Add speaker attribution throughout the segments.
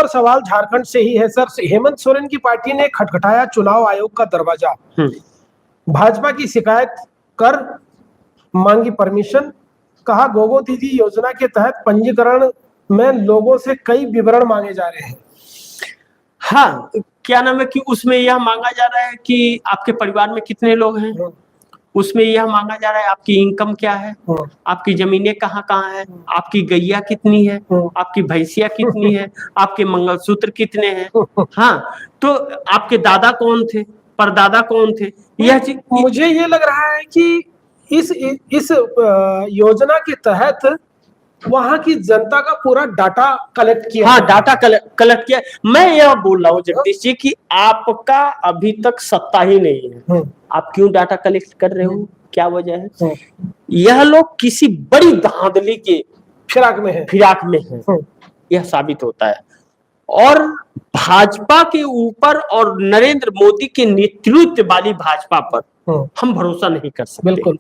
Speaker 1: और सवाल झारखंड से ही है सर। हेमंत सोरेन की पार्टी ने खटखटाया चुनाव आयोग का दरवाजा, भाजपा की शिकायत कर मांगी परमिशन, कहा गोगो दीदी योजना के तहत पंजीकरण में लोगों से कई विवरण मांगे जा रहे हैं।
Speaker 2: हाँ, क्या नाम है कि उसमें यह मांगा जा रहा है कि आपके परिवार में कितने लोग हैं, उसमें यह मांगा जा रहा है आपकी इनकम क्या है, आपकी जमीनें कहाँ कहाँ है, आपकी गैया कितनी है, आपकी भैंसिया कितनी है, आपके मंगलसूत्र कितने हैं। हाँ, तो आपके दादा कौन थे, परदादा कौन थे, यह चीज।
Speaker 1: मुझे ये लग रहा है कि इस योजना के तहत वहां की जनता का पूरा डाटा कलेक्ट किया।
Speaker 2: हाँ, डाटा कलेक्ट किया। मैं यह बोल रहा हूँ जगदीश जी कि आपका अभी तक सत्ता ही नहीं है, आप क्यों डाटा कलेक्ट कर रहे हो, क्या वजह है? यह लोग किसी बड़ी धांधली के फिराक में है, यह साबित होता है। और भाजपा के ऊपर और नरेंद्र मोदी के नेतृत्व वाली भाजपा पर हम भरोसा नहीं कर सकते।
Speaker 1: बिल्कुल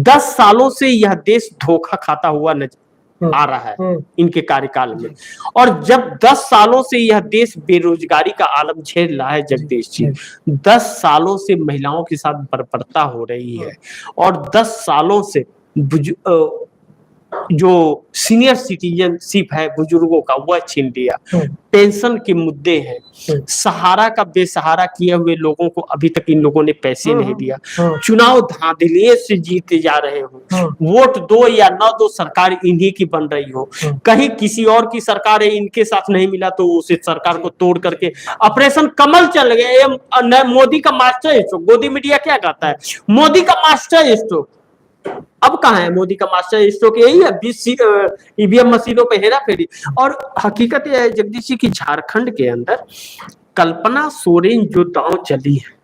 Speaker 2: 10 सालों से यह देश धोखा खाता हुआ नजर आ रहा है इनके कार्यकाल में। और जब 10 सालों से यह देश बेरोजगारी का आलम झेल रहा है जगदीश जी, 10 सालों से महिलाओं के साथ बर्बरता हो रही है, और 10 सालों से जो सीनियर सिटीजनशिप है बुजुर्गों का वह छीन लिया, पेंशन के मुद्दे हैं, सहारा का बेसहारा किए हुए लोगों को अभी तक इन लोगों ने पैसे नहीं दिया, चुनाव धांधलिए से जीते जा रहे हो, वोट दो या न दो सरकार इन्हीं की बन रही हो, कहीं किसी और की सरकार है इनके साथ नहीं मिला तो उसे सरकार को तोड़ करके ऑपरेशन कमल चल गए। मोदी का मास्टर स्ट्रोक, गोदी मीडिया क्या कहता है, मोदी का मास्टर स्ट्रोक। अब कहाँ है मोदी का मास्टर स्ट्रोक? यही है 20 ईवीएम मशीनों पे हेरा फेरी। और हकीकत यह है जगदीश जी की झारखंड के अंदर कल्पना सोरेन जो दांव चली है,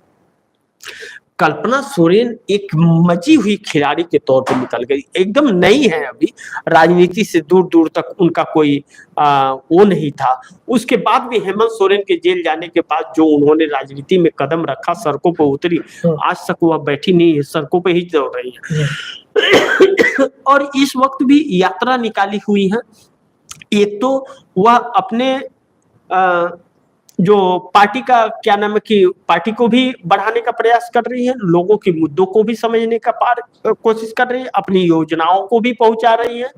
Speaker 2: कल्पना सोरेन एक मची हुई खिलाड़ी के तौर पर निकल गई, एकदम नई है, अभी राजनीति से दूर दूर तक उनका कोई वो नहीं था। उसके बाद भी हेमंत सोरेन के जेल जाने के बाद जो उन्होंने राजनीति में कदम रखा, सड़कों पर उतरी, आज तक वह बैठी नहीं है, सड़कों पे ही दौड़ रही है। और इस वक्त भी यात्रा निकाली हुई है। एक तो वह अपने जो पार्टी का क्या नाम है कि पार्टी को भी बढ़ाने का प्रयास कर रही है, लोगों के मुद्दों को भी समझने का कोशिश कर रही है, अपनी योजनाओं को भी पहुंचा रही है,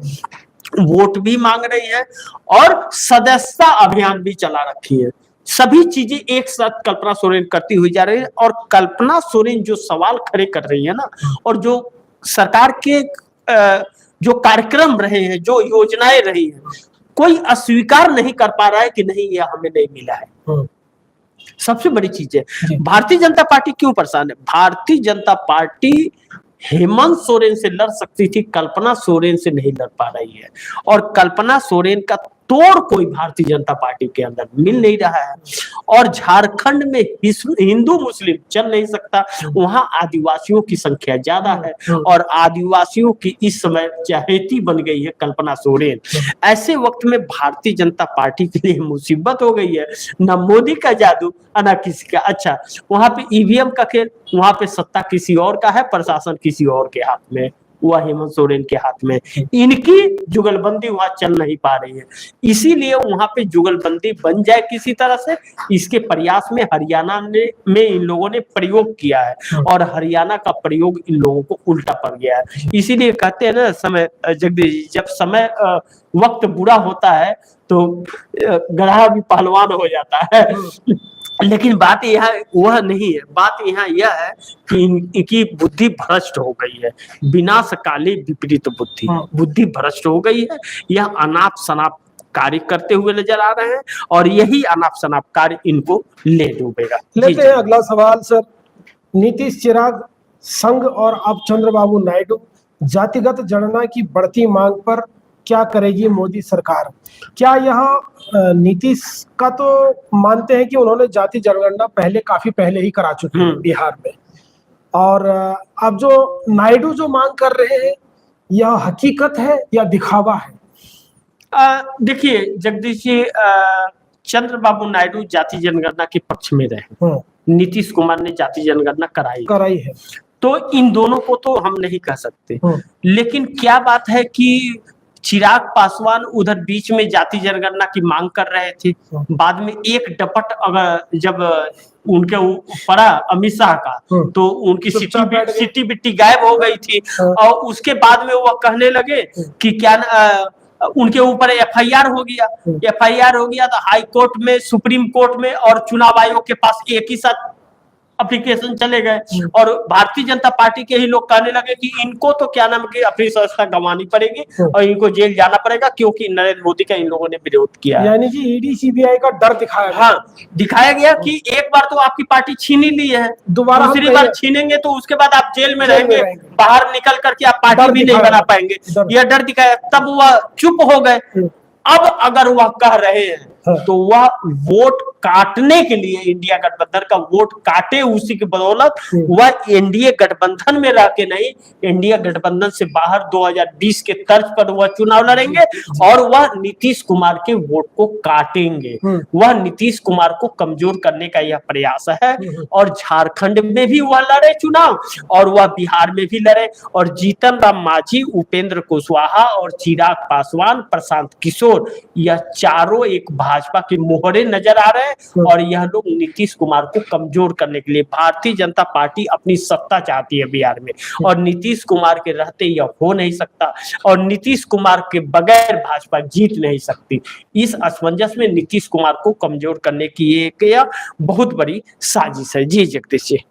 Speaker 2: वोट भी मांग रही है, और सदस्यता अभियान भी चला रखी है। सभी चीजें एक साथ कल्पना सोरेन करती हुई जा रही है। और कल्पना सोरेन जो सवाल खड़े कर रही है ना, और जो सरकार के जो कार्यक्रम रहे हैं, जो योजनाएं रही हैं, कोई अस्वीकार नहीं कर पा रहा है कि नहीं यह हमें नहीं मिला है। सबसे बड़ी चीज है भारतीय जनता पार्टी क्यों परेशान है। भारतीय जनता पार्टी हेमंत सोरेन से लड़ सकती थी, कल्पना सोरेन से नहीं लड़ पा रही है, और कल्पना सोरेन का तोड़ कोई भारतीय जनता पार्टी के अंदर मिल नहीं रहा है। और झारखंड में हिंदू मुस्लिम चल नहीं सकता, वहां आदिवासियों की संख्या ज्यादा है, और आदिवासियों की इस समय चहेती बन गई है कल्पना सोरेन। ऐसे वक्त में भारतीय जनता पार्टी के लिए मुसीबत हो गई है, न मोदी का जादू न किसी का। अच्छा, वहां पे ईवीएम का खेल, वहां पे सत्ता किसी और का है, प्रशासन किसी और के हाथ में, वह हेमंत सोरेन के हाथ में। इनकी जुगलबंदी वहां चल नहीं पा रही है, इसीलिए वहां पे जुगलबंदी बन जाए किसी तरह से, इसके प्रयास में हरियाणा में इन लोगों ने प्रयोग किया है, और हरियाणा का प्रयोग इन लोगों को उल्टा पड़ गया है। इसीलिए कहते हैं ना समय जगदीश, जब समय वक्त बुरा होता है तो गधा भी पहलवान हो जाता है। लेकिन बात यहाँ वह नहीं है, बात यहाँ यह है कि इनकी बुद्धि भ्रष्ट हो गई है, विनाशकाली विपरीत बुद्धि भ्रष्ट हो गई है। यह अनाप शनाप कार्य करते हुए नजर आ रहे हैं, और यही अनाप शनाप कार्य इनको ले डूबेगा।
Speaker 1: लेते हैं अगला सवाल सर। नीतीश चिराग संघ और अब चंद्रबाबू नायडू, जातिगत जनगणना की बढ़ती मांग पर क्या करेगी मोदी सरकार? क्या यह नीतीश का तो मानते हैं कि उन्होंने जाति जनगणना काफी पहले ही करा चुके हैं बिहार में, और अब जो नायडू जो मांग कर रहे हैं, यह हकीकत है या दिखावा है?
Speaker 2: देखिए जगदीश जी, चंद्रबाबू नायडू जाति जनगणना के पक्ष में रहे, नीतीश कुमार ने जाति जनगणना कराई है, तो इन दोनों को तो हम नहीं कह सकते। लेकिन क्या बात है कि चिराग पासवान उधर बीच में जाति जनगणना की मांग कर रहे थे, बाद में एक डपट अगर जब उनके पड़ा अमित शाह का, तो उनकी सिटी बिट्टी गायब हो गई थी। और उसके बाद में वो कहने लगे कि क्या उनके ऊपर एफआईआर हो गया। एफआईआर हो गया तो हाई कोर्ट में, सुप्रीम कोर्ट में और चुनाव आयोग के पास एक ही साथ एप्लीकेशन चले गए। और भारतीय जनता पार्टी के ही लोग कहने लगे कि इनको तो क्या नाम की अपनी संस्था गंवानी पड़ेगी और इनको जेल जाना पड़ेगा, क्योंकि नरेंद्र मोदी का इन लोगों ने विरोध किया।
Speaker 1: यानी कि ईडी सीबीआई का डर दिखाया गया।
Speaker 2: हाँ, दिखाया गया कि एक बार तो आपकी पार्टी छीन ही ली है,
Speaker 1: दोबारा
Speaker 2: दूसरी बार छीनेंगे तो उसके बाद आप जेल में रहेंगे, बाहर निकल करके आप पार्टी भी नहीं बना पाएंगे। यह डर दिखाया, तब वह चुप हो गए। अब अगर वह कह रहे हैं तो वह वोट काटने के लिए, इंडिया गठबंधन का वोट काटे, उसी की बदौलत वह एनडीए गठबंधन में रह के नहीं, इंडिया गठबंधन से बाहर 2020 के तर्ज पर वह चुनाव लड़ेंगे और वह नीतीश कुमार के वोट को काटेंगे। वह नीतीश कुमार को कमजोर करने का यह प्रयास है। और झारखंड में भी वह लड़े चुनाव और वह बिहार में भी लड़े, और जीतन राम मांझी, उपेंद्र कुशवाहा और चिराग पासवान, प्रशांत किशोर, यह चारों एक भाजपा के मोहरे नजर आ रहे हैं। और यह लोग नीतीश कुमार को कमजोर करने के लिए, भारतीय जनता पार्टी अपनी सत्ता चाहती है बिहार में, और नीतीश कुमार के रहते यह हो नहीं सकता, और नीतीश कुमार के बगैर भाजपा जीत नहीं सकती। इस असमंजस में नीतीश कुमार को कमजोर करने की एक बहुत बड़ी साजिश है। जी जगदीश जी।